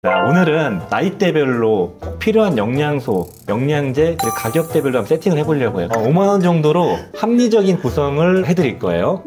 자, 오늘은 나이대별로 꼭 필요한 영양소, 영양제, 그리고 가격대별로 한번 세팅을 해보려고요. 5만원 정도로 합리적인 구성을 해드릴 거예요.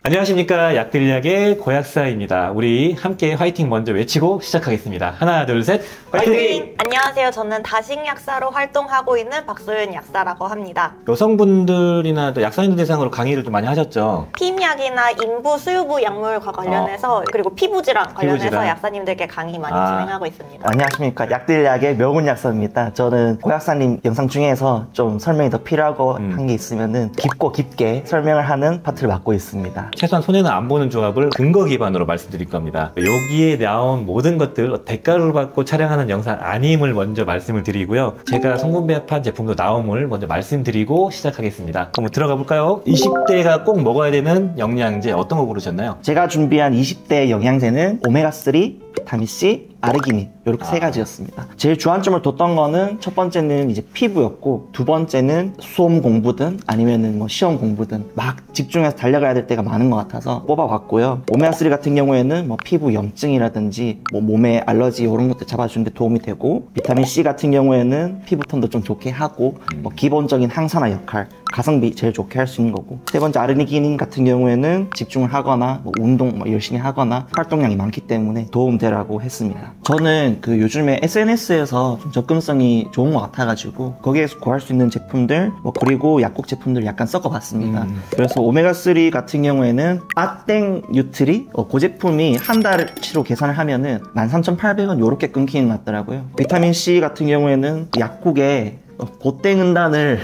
안녕하십니까, 약들약의 고약사입니다. 우리 함께 화이팅 먼저 외치고 시작하겠습니다. 하나, 둘, 셋, 화이팅! 안녕하세요. 저는 다식약사로 활동하고 있는 박소연 약사라고 합니다. 여성분들이나 또 약사님들 대상으로 강의를 좀 많이 하셨죠? 피임약이나 인부, 수유부 약물과 관련해서 그리고 피부질환 관련해서 피부질환. 약사님들께 강의 많이 진행하고 있습니다. 안녕하십니까, 약들약의 명훈 약사입니다. 저는 고약사님 영상 중에서 좀 설명이 더 필요하고 한 게 있으면은 깊고 깊게 설명을 하는 파트를 맡고 있습니다. 최소한 손해는 안 보는 조합을 근거 기반으로 말씀드릴 겁니다. 여기에 나온 모든 것들 대가를 받고 촬영하는 영상 아님을 먼저 말씀을 드리고요. 제가 성분 배합한 제품도 나옴을 먼저 말씀드리고 시작하겠습니다. 그럼 들어가 볼까요? 20대가 꼭 먹어야 되는 영양제 어떤 거 고르셨나요? 제가 준비한 20대 영양제는 오메가3, 비타민C, 아르기닌 이렇게 세 가지였습니다. 제일 주안점을 뒀던 거는 첫 번째는 이제 피부였고, 두 번째는 수험 공부든 아니면은 뭐 시험 공부든 막 집중해서 달려가야 될 때가 많은 것 같아서 뽑아봤고요. 오메가3 같은 경우에는 뭐 피부 염증이라든지 뭐 몸에 알러지 이런 것들 잡아주는데 도움이 되고, 비타민C 같은 경우에는 피부톤도 좀 좋게 하고 뭐 기본적인 항산화 역할, 가성비 제일 좋게 할 수 있는 거고, 세 번째 아르기닌 같은 경우에는 집중을 하거나 뭐 운동 뭐 열심히 하거나 활동량이 많기 때문에 도움되라고 했습니다. 저는 그 요즘에 SNS에서 좀 접근성이 좋은 것 같아가지고 거기에서 구할 수 있는 제품들 뭐 그리고 약국 제품들 약간 섞어봤습니다. 그래서 오메가3 같은 경우에는 아땡 뉴트리 그 제품이 한 달치로 계산을 하면은 13,800원 요렇게 끊기는 것 같더라고요. 비타민C 같은 경우에는 약국에 고땡은단을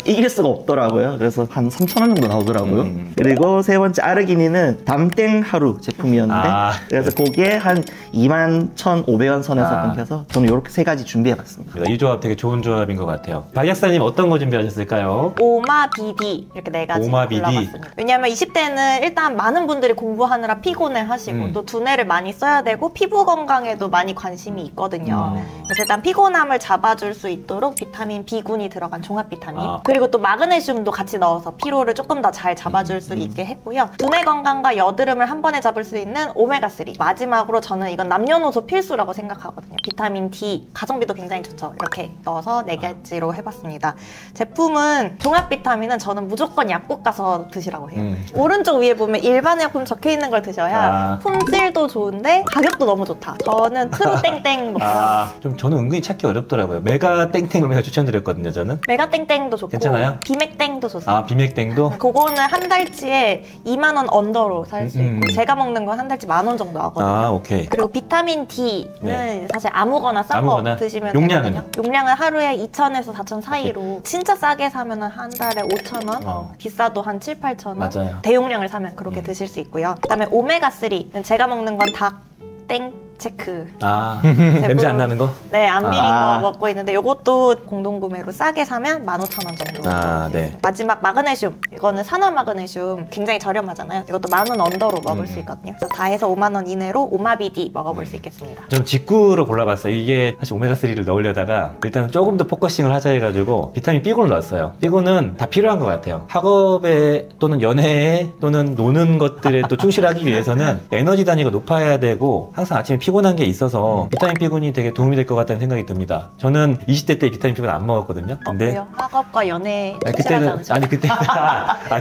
이길 수가 없더라고요. 그래서 한 3,000원 정도 나오더라고요. 그리고 세 번째 아르기닌은 담땡 하루 제품이었는데 그래서 거기에 한 21,500원 선에서 끊겨서 저는 이렇게 세 가지 준비해봤습니다. 이 조합 되게 좋은 조합인 것 같아요. 박 약사님 어떤 거 준비하셨을까요? 오마비디 이렇게 네 가지 오마비디. 골라봤습니다. 왜냐하면 20대는 일단 많은 분들이 공부하느라 피곤해 하시고 또 두뇌를 많이 써야 되고 피부 건강에도 많이 관심이 있거든요. 그래서 일단 피곤함을 잡아줄 수 있도록 비타민 B군이 들어간 종합 비타민, 그리고 또 마그네슘도 같이 넣어서 피로를 조금 더 잘 잡아줄 수 있게 했고요. 두뇌 건강과 여드름을 한 번에 잡을 수 있는 오메가3, 마지막으로 저는 이건 남녀노소 필수라고 생각하거든요. 비타민 D, 가성비도 굉장히 좋죠. 이렇게 넣어서 4가지로 해봤습니다. 제품은 종합 비타민은 저는 무조건 약국 가서 드시라고 해요. 오른쪽 위에 보면 일반 약품 적혀있는 걸 드셔야 품질도 좋은데 가격도 너무 좋다. 저는 트루땡땡 먹어요. 좀 저는 은근히 찾기 어렵더라고요. 메가 땡땡을 제가 추천드렸거든요, 저는. 메가 땡땡도 좋고 괜찮아요? 비맥땡도 좋습니다. 비맥땡도? 그거는 한 달치에 2만원 언더로 살 수 있고 제가 먹는 건 한 달치 10,000원 정도 하거든요. 오케이. 그리고 비타민 D는 사실 아무거나 싼 거 드시면 용량은? 되거든요. 용량은 하루에 2,000에서 4,000 사이로 진짜 싸게 사면 한 달에 5,000원, 비싸도 한 7, 8,000원. 맞아요. 대용량을 사면 그렇게 드실 수 있고요. 그다음에 오메가3는 제가 먹는 건 닭땡 체크. 냄새 안 나는 거? 네, 안 비린 거 먹고 있는데 이것도 공동구매로 싸게 사면 15,000원 정도. 네. 마지막 마그네슘. 이거는 산화 마그네슘 굉장히 저렴하잖아요. 이것도 10,000원 언더로 먹을 수 있거든요. 그래서 다 해서 50,000원 이내로 오마비디 먹어볼 수 있겠습니다. 좀 직구로 골라봤어요. 이게 사실 오메가3를 넣으려다가 일단은 조금 더 포커싱을 하자 해가지고 비타민 B군을 넣었어요. B군은 다 필요한 것 같아요. 학업에 또는 연애에 또는 노는 것들에 또 충실하기 위해서는 에너지 단위가 높아야 되고 항상 아침에 피곤한 게 있어서 비타민 B군이 되게 도움이 될 것 같다는 생각이 듭니다. 저는 20대 때 비타민 B군 안 먹었거든요. 근데 왜요? 학업과 연애 그때는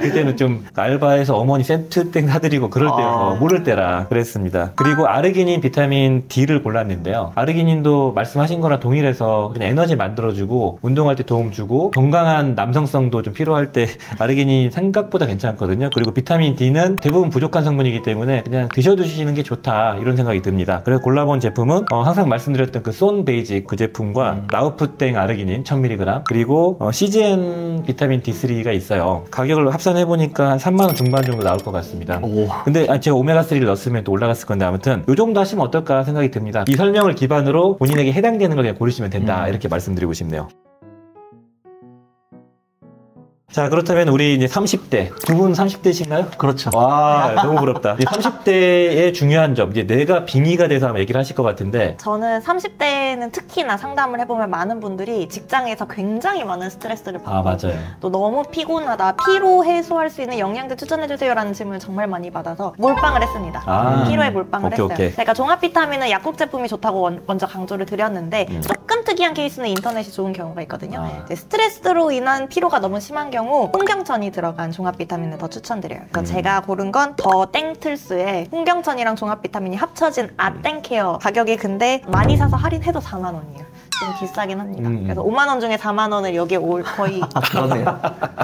그때는 좀 알바해서 어머니 세트땡 사드리고 그럴 때여서 모를 때라 그랬습니다. 그리고 아르기닌, 비타민 D를 골랐는데요. 아르기닌도 말씀하신 거랑 동일해서 그냥 에너지 만들어주고 운동할 때 도움 주고 건강한 남성성도 좀 필요할 때 아르기닌이 생각보다 괜찮거든요. 그리고 비타민 D는 대부분 부족한 성분이기 때문에 그냥 드셔주시는 게 좋다 이런 생각이 듭니다. 그래서 골라본 제품은 항상 말씀드렸던 그 쏜 베이직 그 제품과 라우프땡 아르기닌 1000mg 그리고 CGN 비타민 D3가 있어요. 가격을 합산해보니까 한 3만원 중반 정도 나올 것 같습니다. 근데 제가 오메가3를 넣었으면 또 올라갔을 건데 아무튼 요 정도 하시면 어떨까 생각이 듭니다. 이 설명을 기반으로 본인에게 해당되는 걸 그냥 고르시면 된다 이렇게 말씀드리고 싶네요. 자, 그렇다면 우리 이제 30대. 두 분 30대신가요? 그렇죠. 와, 너무 부럽다. 30대의 중요한 점. 이제 내가 빙의가 돼서 아마 얘기를 하실 것 같은데. 저는 30대는 특히나 상담을 해보면 많은 분들이 직장에서 굉장히 많은 스트레스를 받고 맞아요. 또 너무 피곤하다, 피로 해소할 수 있는 영양제 추천해주세요라는 질문을 정말 많이 받아서 몰빵을 했습니다. 피로에 몰빵을 했어요. 오케이. 제가 종합 비타민은 약국 제품이 좋다고 먼저 강조를 드렸는데 조금 특이한 케이스는 인터넷이 좋은 경우가 있거든요. 이제 스트레스로 인한 피로가 너무 심한 경우 홍경천이 들어간 종합 비타민을 더 추천드려요. 그래서 제가 고른 건 더 땡틀스의 홍경천이랑 종합 비타민이 합쳐진 아땡케어. 가격이 근데 많이 사서 할인해도 4만 원이에요. 좀 비싸긴 합니다. 그래서 5만 원 중에 4만 원을 여기에 거의 그러네요.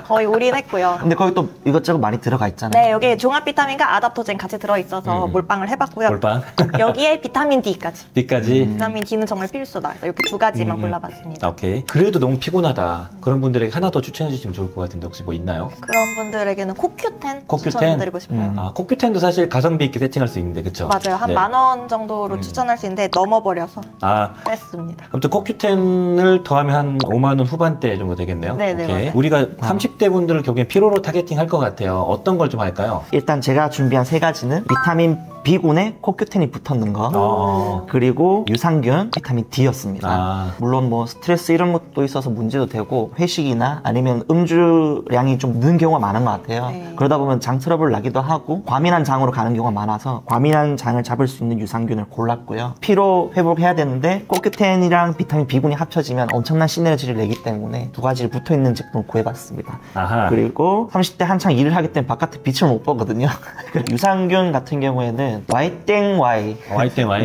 거의 올인했고요. 근데 거기 또 이것저것 많이 들어가 있잖아요. 네, 여기에 종합 비타민과 아답토젠 같이 들어있어서 몰빵을 해봤고요. 몰빵. 여기에 비타민 D까지. D까지. 비타민 D는 정말 필수다. 이렇게 두 가지만 골라봤습니다. 오케이. 그래도 너무 피곤하다. 그런 분들에게 하나 더 추천해 주시면 좋을 것 같은데 혹시 뭐 있나요? 그런 분들에게는 코큐텐 코큐텐? 추천드리고 싶어요. 코큐텐도 사실 가성비 있게 세팅할 수 있는데, 그쵸? 맞아요. 한 네. 10,000원 정도로 추천할 수 있는데 넘어버려서 뺐습니다. 아무튼 코큐텐을 더하면 한 5만 원 후반대 정도 되겠네요. 네네, 오케이. 맞아요. 우리가 30대 분들을 결국엔 피로로 타겟팅 할 것 같아요. 어떤 걸 좀 할까요? 일단 제가 준비한 세 가지는 비타민 B군에 코큐텐이 붙었는 거, 그리고 유산균, 비타민 D였습니다. 물론 뭐 스트레스 이런 것도 있어서 문제도 되고 회식이나 아니면 음주량이 좀 는 경우가 많은 것 같아요. 네. 그러다 보면 장 트러블 나기도 하고 과민한 장으로 가는 경우가 많아서 과민한 장을 잡을 수 있는 유산균을 골랐고요. 피로 회복해야 되는데 코큐텐이랑 비타민 B군이 합쳐지면 엄청난 시너지를 내기 때문에 두 가지를 붙어있는 제품을 구해봤습니다. 그리고 30대 한창 일을 하기 때문에 바깥에 빛을 못 보거든요. 유산균 같은 경우에는 Y땡Y.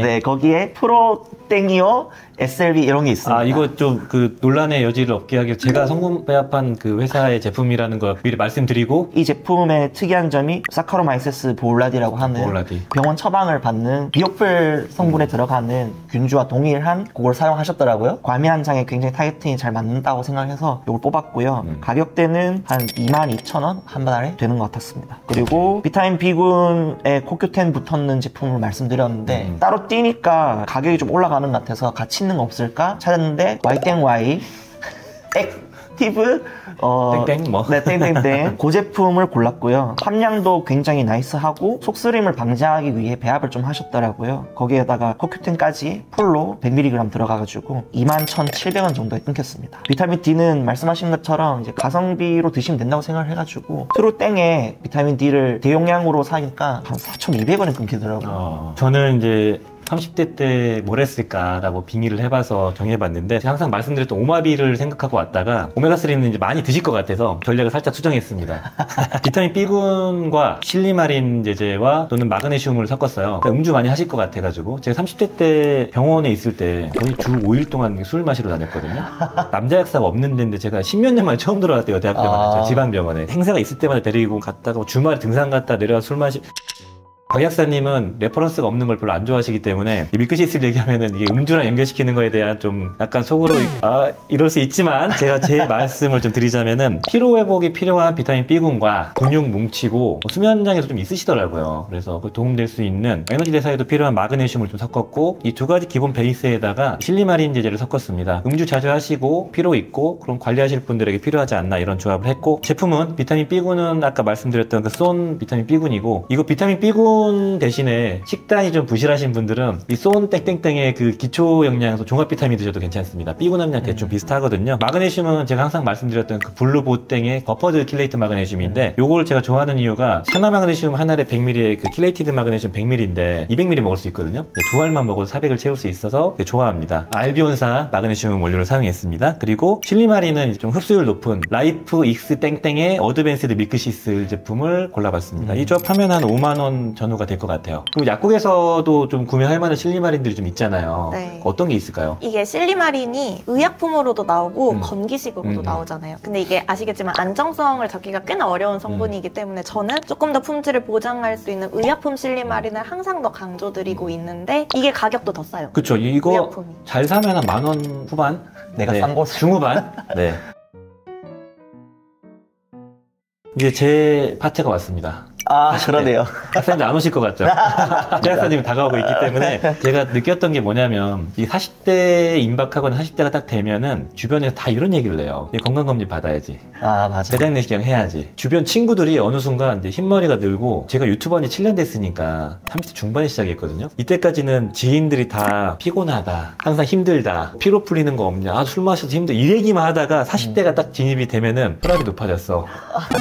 네, 거기에 프로땡이요, SLB 이런 게 있습니다. 이거 좀 그 논란의 여지를 없게 하기 위해 제가 성분 배합한 그 회사의 제품이라는 거 미리 말씀드리고, 이 제품의 특이한 점이 사카로마이세스 보울라디라고 하는 병원 처방을 받는 비옥불 성분에 들어가는 균주와 동일한 그걸 사용하셨더라고요. 과민한 장에 굉장히 타겟팅이 잘 맞는다고 생각해서 이걸 뽑았고요. 가격대는 한 22,000원 한 달에 되는 것 같았습니다. 그리고 비타민 B군에 코큐텐 붙었는 제품을 말씀드렸는데 따로 뛰니까 가격이 좀 올라가는 것 같아서 같이 있는 거 없을까 찾았는데 Y땡Y 액티브 땡땡 뭐. 네, 땡땡땡. 그 제품을 골랐고요. 함량도 굉장히 나이스하고 속쓰림을 방지하기 위해 배합을 좀 하셨더라고요. 거기에다가 코큐텐까지 풀로 100mg 들어가가지고 21,700원 정도에 끊겼습니다. 비타민 D는 말씀하신 것처럼 이제 가성비로 드시면 된다고 생각을 해가지고 트루땡에 비타민 D를 대용량으로 사니까 한 4,200원에 끊기더라고요. 저는 이제 30대 때 뭘 했을까라고 빙의를 해봐서 정해봤는데 제가 항상 말씀드렸던 오마비를 생각하고 왔다가 오메가3는 이제 많이 드실 것 같아서 전략을 살짝 수정했습니다. 비타민 B군과 실리마린 제제와 또는 마그네슘을 섞었어요. 음주 많이 하실 것 같아가지고 제가 30대 때 병원에 있을 때 거의 주 5일 동안 술 마시러 다녔거든요. 남자 약사가 없는 데인데 제가 10몇 년 만에 처음 들어갔대요. 대학병원에. 지방병원에. 행사가 있을 때마다 데리고 갔다가 주말에 등산 갔다 내려와 술 박 약사님은 레퍼런스가 없는 걸 별로 안 좋아하시기 때문에 밀크시스를 얘기하면은 이게 음주랑 연결시키는 거에 대한 좀 약간 속으로 이럴 수 있지만 제가 제 말씀을 좀 드리자면은 피로 회복이 필요한 비타민 B군과 근육 뭉치고 수면장애도 좀 있으시더라고요. 그래서 그 도움될 수 있는 에너지 대사에도 필요한 마그네슘을 좀 섞었고 이 두 가지 기본 베이스에다가 실리마린 제제를 섞었습니다. 음주 자주 하시고 피로 있고 그럼 관리하실 분들에게 필요하지 않나 이런 조합을 했고 제품은 비타민 B군은 아까 말씀드렸던 그 쏜 비타민 B군이고 이거 비타민 B군 대신에 식단이 좀 부실하신 분들은 이 쏜 땡땡땡의 그 기초 영양소 종합 비타민 드셔도 괜찮습니다. B군 함량 대충 비슷하거든요. 마그네슘은 제가 항상 말씀드렸던 그 블루보땡의 버퍼드 킬레이트 마그네슘인데 요걸 제가 좋아하는 이유가 산화 마그네슘 한 알에 100ml에 그 킬레이티드 마그네슘 100ml인데 200ml 먹을 수 있거든요. 두 알만 먹어도 400을 채울 수 있어서 좋아합니다. 알비온사 마그네슘 원료를 사용했습니다. 그리고 실리마린은 좀 흡수율 높은 라이프 익스 땡땡의 어드밴스드 밀크시스 제품을 골라봤습니다. 이 조합하면 한 5만 원 전후가 될 것 같아요. 그리고 약국에서도 좀 구매할 만한 실리마린들이 좀 있잖아요. 네. 어떤 게 있을까요? 이게 실리마린이 의약품으로도 나오고 건기식으로도 나오잖아요. 근데 이게 아시겠지만 안정성을 잡기가 꽤나 어려운 성분이기 때문에 저는 조금 더 품질을 보장할 수 있는 의약품 실리마린을 항상 더 강조드리고 있는데 이게 가격도 더 싸요. 그쵸. 이거 의약품이. 잘 사면 한 10,000원 후반? 내가 싼 거 중후반? 네. 이제 제 파트가 왔습니다. 아, 그러네요. 학생들 안 오실 것 같죠? 대학사님이 다가오고 있기 때문에 제가 느꼈던 게 뭐냐면 이 40대에 임박하거나 40대가 딱 되면은 주변에서 다 이런 얘기를 해요. 건강검진 받아야지. 아, 맞아. 대장 내시경 해야지. 주변 친구들이 어느 순간 이제 흰머리가 늘고 제가 유튜브 한 지 7년 됐으니까 30대 중반에 시작했거든요. 이때까지는 지인들이 다 피곤하다. 항상 힘들다. 피로 풀리는 거 없냐. 아, 술 마셔서 힘들. 이 얘기만 하다가 40대가 딱 진입이 되면은 혈압이 높아졌어.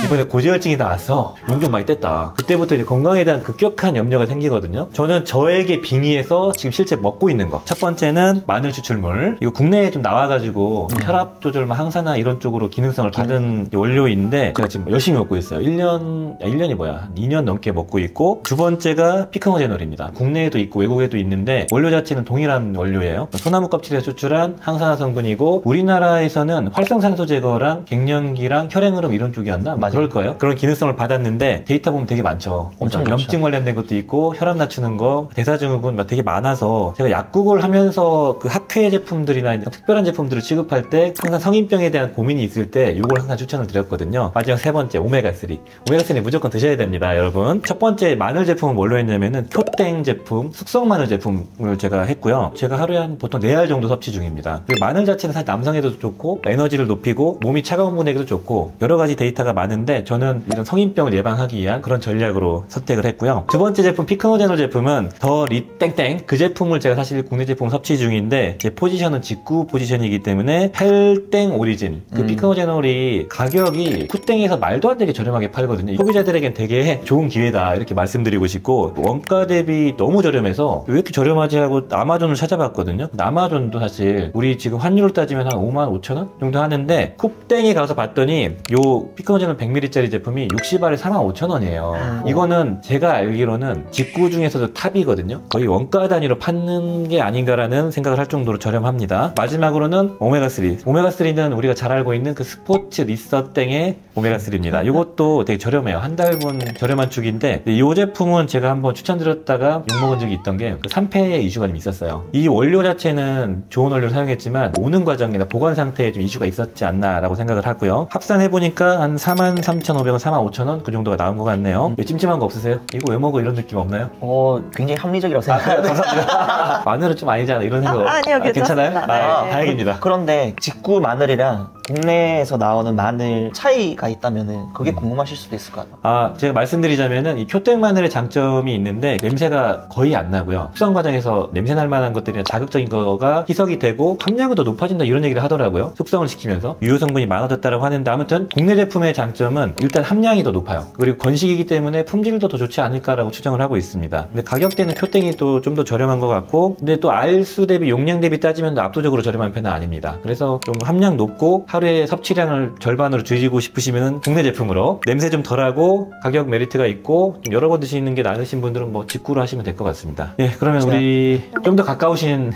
이번에 고지혈증이 나왔어. 용종 많이 뗐다. 그때부터 이제 건강에 대한 급격한 염려가 생기거든요. 저는 저에게 빙의해서 지금 실제 먹고 있는 거. 첫 번째는 마늘 추출물. 이거 국내에 좀 나와가지고 혈압 조절, 항산화 이런 쪽으로 기능성을 받은 원료인데 제가 지금 열심히 먹고 있어요. 1년이 뭐야. 한 2년 넘게 먹고 있고 두 번째가 피크노제놀입니다. 국내에도 있고 외국에도 있는데 원료 자체는 동일한 원료예요. 소나무 껍질에서 추출한 항산화 성분이고 우리나라에서는 활성산소 제거랑 갱년기랑 혈행 흐름 이런 쪽이었나? 맞아요. 그럴 거예요. 그런 기능성을 받았는데 데이터 보면 되게 많죠. 엄청 많죠. 염증 관련된 것도 있고 혈압 낮추는 거, 대사증후군 막 되게 많아서 제가 약국을 하면서 그 학회 제품들이나 특별한 제품들을 취급할 때 항상 성인병에 대한 고민이 있을 때 이걸 항상 추천을 드렸거든요. 마지막 세 번째 오메가3. 오메가3는 무조건 드셔야 됩니다, 여러분. 첫 번째 마늘 제품은 뭘로 했냐면은 효땡 제품, 숙성 마늘 제품을 제가 했고요. 제가 하루에 한 보통 4알 정도 섭취 중입니다. 마늘 자체는 사실 남성에도 좋고 에너지를 높이고 몸이 차가운 분에게도 좋고 여러 가지 데이터가 많은데 저는 이런 성인병을 예방하기 위한 그런 전략으로 선택을 했고요. 두 번째 제품 피크노제놀 제품은 더 리땡땡 그 제품을 제가 사실 국내 제품 섭취 중인데 제 포지션은 직구 포지션이기 때문에 헬땡 오리진 그 피크노제놀이 가격이 쿠땡에서 말도 안 되게 저렴하게 팔거든요. 소비자들에겐 되게 좋은 기회다 이렇게 말씀드리고 싶고 원가 대비 너무 저렴해서 왜 이렇게 저렴하지 하고 아마존을 찾아봤거든요. 근데 아마존도 사실 우리 지금 환율로 따지면 한 55,000원 정도 하는데 쿠땡에 가서 봤더니 요 피크노제놀 100ml짜리 제품이 60알에 45,000원이에요. 이거는 제가 알기로는 직구 중에서도 탑이거든요. 거의 원가 단위로 파는 게 아닌가라는 생각을 할 정도로 저렴합니다. 마지막으로는 오메가3. 오메가3는 우리가 잘 알고 있는 그 스포츠 리서땡의 오메가3입니다. 이것도 되게 저렴해요. 한 달분 저렴한 축인데 이 제품은 제가 한번 추천드렸다가 욕먹은 적이 있던 게 그 3폐 이슈가 좀 있었어요. 이 원료 자체는 좋은 원료를 사용했지만 오는 과정이나 보관 상태에 좀 이슈가 있었지 않나라고 생각을 하고요. 합산해보니까 한 43,500원, 45,000원 그 정도가 나온 것 같네요. 왜 찜찜한 거 없으세요? 이거 왜 먹어? 이런 느낌 없나요? 굉장히 합리적이라고 생각합니다. 감사합니다. 마늘은 좀 아니잖아 이런 생각. 아니요, 괜찮아요? 괜찮습니다. 네. 다행입니다. 그런데 직구 마늘이랑 국내에서 나오는 마늘 차이가 있다면은 그게 궁금하실 수도 있을 것 같아요. 제가 말씀드리자면은 이 표땡 마늘의 장점이 있는데 냄새가 거의 안 나고요. 숙성 과정에서 냄새 날 만한 것들이나 자극적인 거가 희석이 되고 함량은 더 높아진다 이런 얘기를 하더라고요. 숙성을 시키면서 유효 성분이 많아졌다고 하는데 아무튼 국내 제품의 장점은 일단 함량이 더 높아요. 그리고 건식이기 때문에 품질도 더 좋지 않을까라고 추정을 하고 있습니다. 근데 가격대는 표땡이 또 좀 더 저렴한 것 같고 근데 또 알수 대비 용량 대비 따지면 압도적으로 저렴한 편은 아닙니다. 그래서 좀 함량 높고 하루에 섭취량을 절반으로 줄이고 싶으시면 국내 제품으로 냄새 좀 덜하고 가격 메리트가 있고 좀 여러 번 드시는 게 나으신 분들은 뭐 직구로 하시면 될 것 같습니다. 예, 그러면 우리 좀 더 가까우신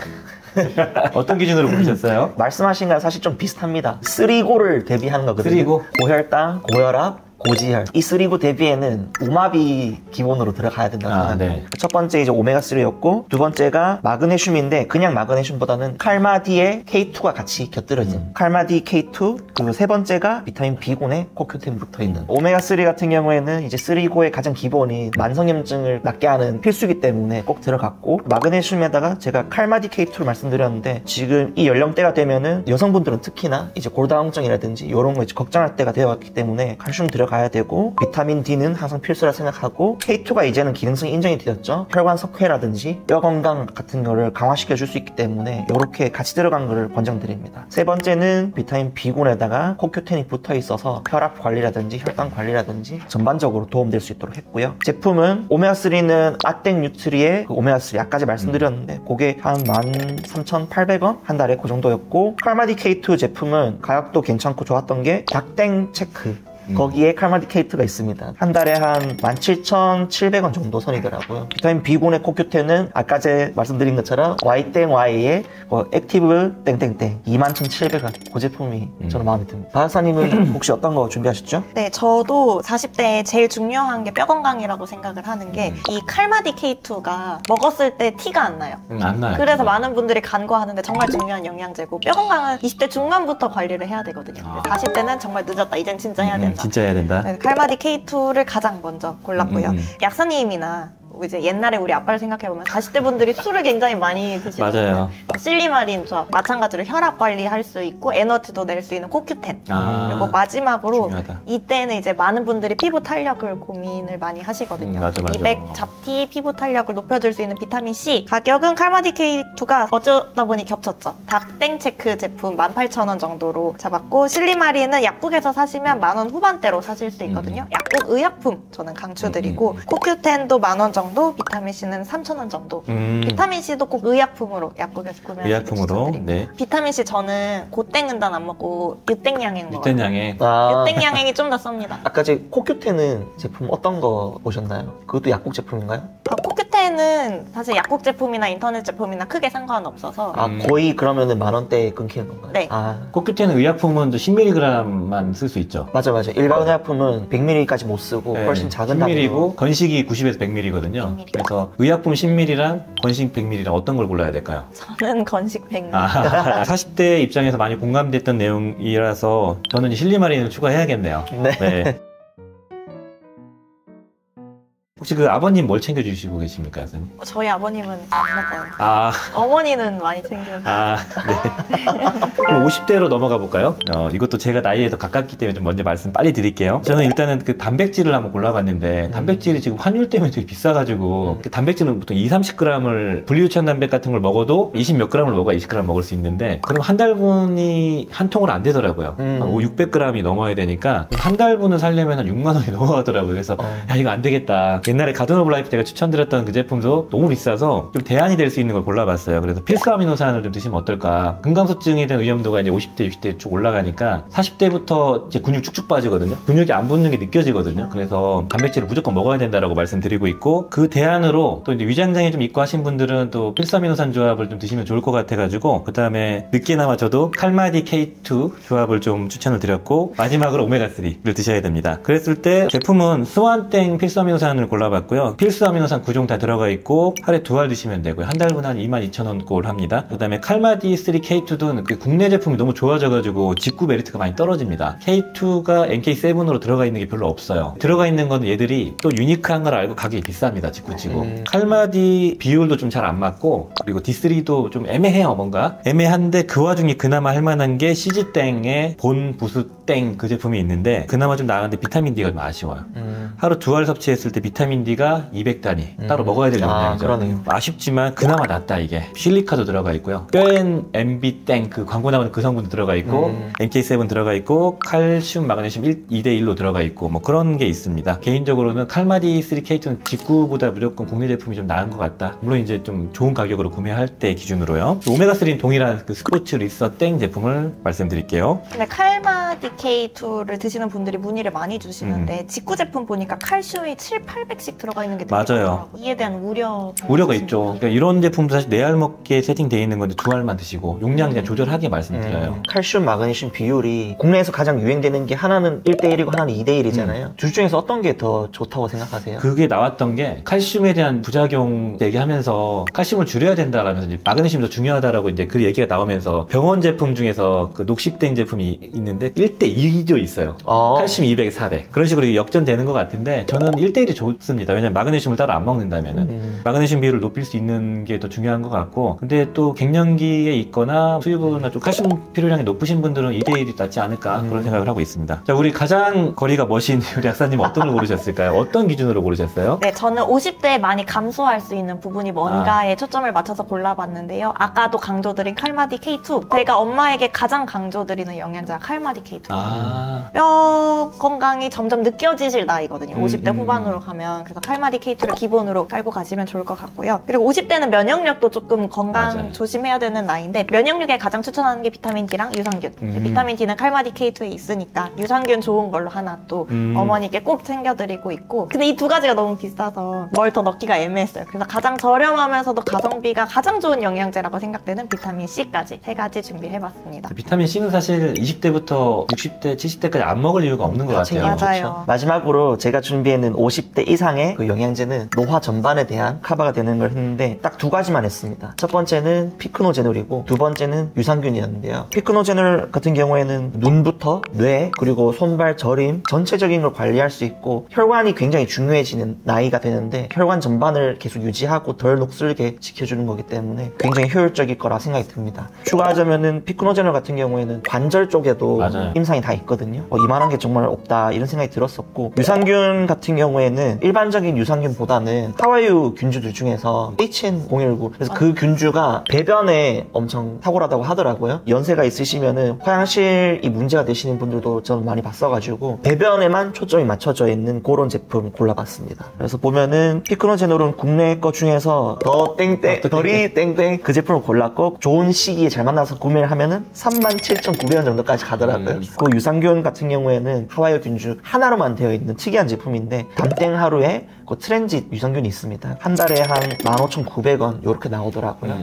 어떤 기준으로 고르셨어요? 말씀하신 거랑 사실 좀 비슷합니다. 쓰리고를 대비하는 거거든요. 쓰리고? 고혈당, 고혈압, 고지혈. 이 쓰리고 대비에는 우마비 기본으로 들어가야 된다고 생각합니다. 네. 첫 번째 이제 오메가3였고 두 번째가 마그네슘인데 그냥 마그네슘보다는 칼마디에 K2가 같이 곁들여진 칼마디 K2 그리고 세 번째가 비타민 B군에 코큐틴 붙어있는 오메가3 같은 경우에는 이제 쓰리고의 가장 기본이 만성염증을 낫게 하는 필수이기 때문에 꼭 들어갔고 마그네슘에다가 제가 칼마디 K2를 말씀드렸는데 지금 이 연령대가 되면은 여성분들은 특히나 이제 골다공증이라든지 이런 거 이제 걱정할 때가 되어왔기 때문에 칼슘 들어가야 되고 비타민 D는 항상 필수라 생각하고 K2가 이제는 기능성이 인정이 되었죠. 혈관 석회라든지 뼈 건강 같은 거를 강화시켜 줄 수 있기 때문에 이렇게 같이 들어간 거를 권장드립니다. 세 번째는 비타민 B군에다가 코큐텐이 붙어 있어서 혈압 관리라든지 혈당 관리라든지 전반적으로 도움될 수 있도록 했고요. 제품은 오메가3는 아땡 뉴트리의 그 오메가3 아까지 말씀드렸는데 그게 한 13,800원 한 달에 그 정도였고 칼마디 K2 제품은 가격도 괜찮고 좋았던 게 닥땡 체크 거기에 칼마디 K2가 있습니다. 한 달에 한 17,700원 정도 선이더라고요. 비타민 B군의 코큐텐은 아까 제 말씀드린 것처럼 Y땡Y의 액티브 땡땡땡 21,700원 그 제품이 저는 마음에 듭니다. 박사님은 혹시 어떤 거 준비하셨죠? 네, 저도 40대에 제일 중요한 게 뼈 건강이라고 생각을 하는 게 이 칼마디 K2가 먹었을 때 티가 안 나요. 안 나요. 그래서 많은 분들이 간과하는데 정말 중요한 영양제고 뼈 건강은 20대 중반부터 관리를 해야 되거든요. 40대는 정말 늦었다. 이젠 진짜 해야 된다. 진짜 해야 된다. 네, 칼마디 K2를 가장 먼저 골랐고요. 약사님이나 이제 옛날에 우리 아빠를 생각해보면 40대 분들이 술을 굉장히 많이 드시거든요. 맞아요. 실리마린 조합 마찬가지로 혈압 관리할 수 있고 에너지도 낼 수 있는 코큐텐. 그리고 마지막으로 중요하다. 이때는 이제 많은 분들이 피부 탄력을 고민을 많이 하시거든요. 맞아. 200 잡티 피부 탄력을 높여줄 수 있는 비타민 C. 가격은 칼마디 K2가 어쩌다 보니 겹쳤죠. 닥땡체크 제품 18,000원 정도로 잡았고 실리마린은 약국에서 사시면 10,000원 후반대로 사실 수 있거든요. 약국 의약품 저는 강추드리고 코큐텐도 10,000원 정도, 비타민 C는 3,000원 정도. 비타민 C도 꼭 의약품으로 약국에서 구매하시는 의약품으로. 네. 비타민 C 저는 고땡은단 안 먹고 유땡양행 먹어요. 유땡양에 유땡양행이 좀 더 쌉니다. 아까 제 코큐테는 제품 어떤 거 보셨나요? 그것도 약국 제품인가요? 코큐텐은 사실 약국 제품이나 인터넷 제품이나 크게 상관없어서 거의 그러면은 10,000원대에 끊기는 건가요? 네. 코큐텐 의약품은 10mg만 쓸 수 있죠. 맞아. 일반 의약품은 100ml까지 못 쓰고 훨씬 작은 10ml고 건식이 90에서 100ml거든요. 100ml. 그래서 의약품 10ml랑 건식 100ml랑 어떤 걸 골라야 될까요? 저는 건식 100ml. 40대 입장에서 많이 공감됐던 내용이라서 저는 실리마린을 추가해야겠네요. 네. 혹시 그 아버님 뭘 챙겨주시고 계십니까, 선생님? 저희 아버님은 안 먹어요. 어머니는 많이 챙겨요. 네. 그럼 50대로 넘어가 볼까요? 이것도 제가 나이에 더 가깝기 때문에 좀 먼저 말씀 빨리 드릴게요. 저는 일단은 그 단백질을 한번 골라봤는데 단백질이 지금 환율 때문에 되게 비싸가지고 그 단백질은 보통 20-30g을 분리유치한 단백 같은 걸 먹어도 20 몇 g을 먹어야 20g 먹을 수 있는데 그럼 한 달분이 한 통으로 안 되더라고요. 600g이 넘어야 되니까 한 달분을 살려면 한 6만 원이 넘어가더라고요. 그래서 야 이거 안 되겠다. 옛날에 가든 오브 라이프 제가 추천드렸던 그 제품도 너무 비싸서 좀 대안이 될 수 있는 걸 골라봤어요. 그래서 필수 아미노산을 좀 드시면 어떨까. 근감소증에 대한 위험도가 이제 50대, 60대 쭉 올라가니까 40대부터 이제 근육 쭉쭉 빠지거든요. 근육이 안 붙는 게 느껴지거든요. 그래서 단백질을 무조건 먹어야 된다라고 말씀드리고 있고 그 대안으로 또 이제 위장장애 좀 있고 하신 분들은 또 필수 아미노산 조합을 좀 드시면 좋을 것 같아가지고 그 다음에 늦게나마 저도 칼마디 K2 조합을 좀 추천을 드렸고 마지막으로 오메가3를 드셔야 됩니다. 그랬을 때 제품은 스완땡 필수 아미노산을 골라봤고요. 필수 아미노산 9종 다 들어가 있고 하루에 2알 드시면 되고요. 한 달분 한 22,000원 꼴 합니다. 그 다음에 칼마디 3K2도 그 국내 제품이 너무 좋아져가지고 직구 메리트가 많이 떨어집니다. K2가 NK7으로 들어가 있는 게 별로 없어요. 들어가 있는 건 얘들이 또 유니크한 걸 알고 가격이 비쌉니다. 직구치고. 칼마디 비율도 좀 잘 안 맞고 그리고 D3도 좀 애매해요. 뭔가 애매한데 그 와중에 그나마 할만한 게 CG땡의 본 부수땡 그 제품이 있는데 그나마 좀 나은데 비타민 D가 좀 아쉬워요. 하루 2알 섭취했을 때 비타민 D가 200단위 따로 먹어야 될 용량이죠. 그러네요. 아쉽지만 그나마 낫다 이게. 실리카도 들어가 있고요. 뼈엔 MB땡 그 광고 나오는 그 성분도 들어가 있고 NK7 들어가 있고 칼슘, 마그네슘 2대1로 들어가 있고 뭐 그런 게 있습니다. 개인적으로는 칼마디 3K2는 직구보다 무조건 국내 제품이 좀 나은 것 같다. 물론 이제 좀 좋은 가격으로 구매할 때 기준으로요. 오메가3는 동일한 그 스포츠 리서 땡 제품을 말씀드릴게요. 근데 칼마디 K2를 드시는 분들이 문의를 많이 주시는데 직구 제품 보니까 칼슘이 700-800씩 들어가 있는 게 되게 맞아요. 많더라고요. 이에 대한 우려가 있죠. 그러니까 이런 제품도 사실 4알 먹기에 세팅되어 있는 건데 2알만 드시고 용량 그냥 조절하게 말씀드려요. 칼슘, 마그네슘 비율이 국내에서 가장 유행되는 게 하나는 1대1이고 하나는 2대1이잖아요. 둘 중에서 어떤 게 더 좋다고 생각하세요? 그게 나왔던 게 칼슘에 대한 부작용 얘기하면서 칼슘을 줄여야 된다라면서 이제 마그네슘도 중요하다라고 이제 그 얘기가 나오면서 병원 제품 중에서 그 녹식땡 제품이 있는데 1대2도 있어요. 칼슘 200, 400. 그런 식으로 역전되는 것 같은데 저는 1대1이 좋습니다. 왜냐면 마그네슘을 따로 안 먹는다면은 마그네슘 비율을 높일 수 있는 게 더 중요한 것 같고 근데 또 갱년기에 있거나 수유부나 좀 칼슘 필요량이 높으신 분들은 2대1이 낫지 않을까 그런 생각을 하고 있습니다. 자, 우리 가장 거리가 멋인 우리 약사님 어떤 걸 고르셨을까요? 어떤 기준으로 고르셨어요? 네, 저는 50대에 많이 감소할 수 있는 부분이 뭔가에 초점을 맞춰서 골라봤는데요. 아까도 강조드린 칼마디 K2. 제가 엄마에게 가장 강조드리는 영양제가 칼마디 K2. 뼈 건강이 점점 느껴지실 나이거든요. 50대 후반으로 가면. 그래서 칼마디 K2를 기본으로 깔고 가시면 좋을 것 같고요. 그리고 50대는 면역력도 조금 건강 맞아요. 조심해야 되는 나이인데 면역력에 가장 추천하는 게 비타민 D랑 유산균. 비타민 D는 칼마디 K2에 있으니까 유산균 좋은 걸로 하나 또 어머니께 꼭 챙겨드리고 있고 근데 이 두 가지가 너무 비싸서 뭘 더 넣기가 애매했어요. 그래서 가장 저렴하면서도 가성비가 가장 좋은 영양제라고 생각되는 비타민 C까지 세 가지 준비해봤습니다. 비타민 C는 사실 20대부터 60대, 70대까지 안 먹을 이유가 없는 것 같아요. 맞아요. 마지막으로 제가 준비해낸 50대 이상의 그 영양제는 노화 전반에 대한 커버가 되는 걸 했는데 딱 두 가지만 했습니다. 첫 번째는 피크노제놀이고 두 번째는 유산균이었는데요. 피크노제놀 같은 경우에는 눈부터 뇌 그리고 손발 저림 전체적인 걸 관리할 수 있고 혈관이 굉장히 중요해지는 나이가 되는데 혈관 전반을 계속 유지하고 덜 녹슬게 지켜주는 거기 때문에 굉장히 효율적일 거라 생각이 듭니다. 추가하자면은 피크노제놀 같은 경우에는 관절 쪽에도 맞아요. 임상이 다 있거든요. 이만한 게 정말 없다 이런 생각이 들었었고 유산균 같은 경우에는 일반적인 유산균보다는 하와이유 균주들 중에서 HN019 그래서 그 균주가 배변에 엄청 탁월하다고 하더라고요. 연세가 있으시면은 화장실이 문제가 되시는 분들도 저는 많이 봤어가지고 배변에만 초점이 맞춰져 있는 그런 제품 골라봤습니다. 그래서 보면은 피크노제놀은 국내 거 중에서 더 땡땡 덜이 땡땡 그 제품을 골랐고 좋은 시기에 잘 만나서 구매를 하면은 37,900원 정도까지 가더라고요. 그 유산균 같은 경우에는 하와이유 균주 하나로만 되어 있는 특이한 제품인데 담땡 하루에 그 트랜짓 유산균이 있습니다. 한 달에 한 15,900원 이렇게 나오더라고요.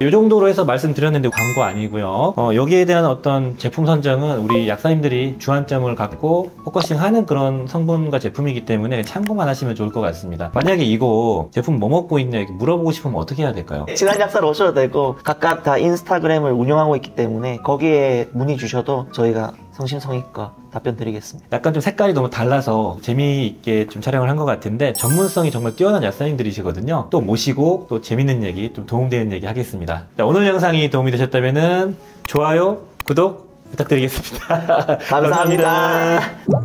이 정도로 해서 말씀드렸는데 광고 아니고요. 여기에 대한 어떤 제품 선정은 우리 약사님들이 주안점을 갖고 포커싱하는 그런 성분과 제품이기 때문에 참고만 하시면 좋을 것 같습니다. 만약에 이거 제품 뭐 먹고 있냐 이렇게 물어보고 싶으면 어떻게 해야 될까요? 친한 약사로 오셔도 되고 각각 다 인스타그램을 운영하고 있기 때문에 거기에 문의 주셔도 저희가 성심성의껏 답변 드리겠습니다. 약간 좀 색깔이 너무 달라서 재미있게 좀 촬영을 한 것 같은데 전문성이 정말 뛰어난 약사님들이시거든요. 또 모시고 또 재밌는 얘기, 좀 도움되는 얘기 하겠습니다. 자, 오늘 영상이 도움이 되셨다면 좋아요, 구독 부탁드리겠습니다. 감사합니다. 감사합니다.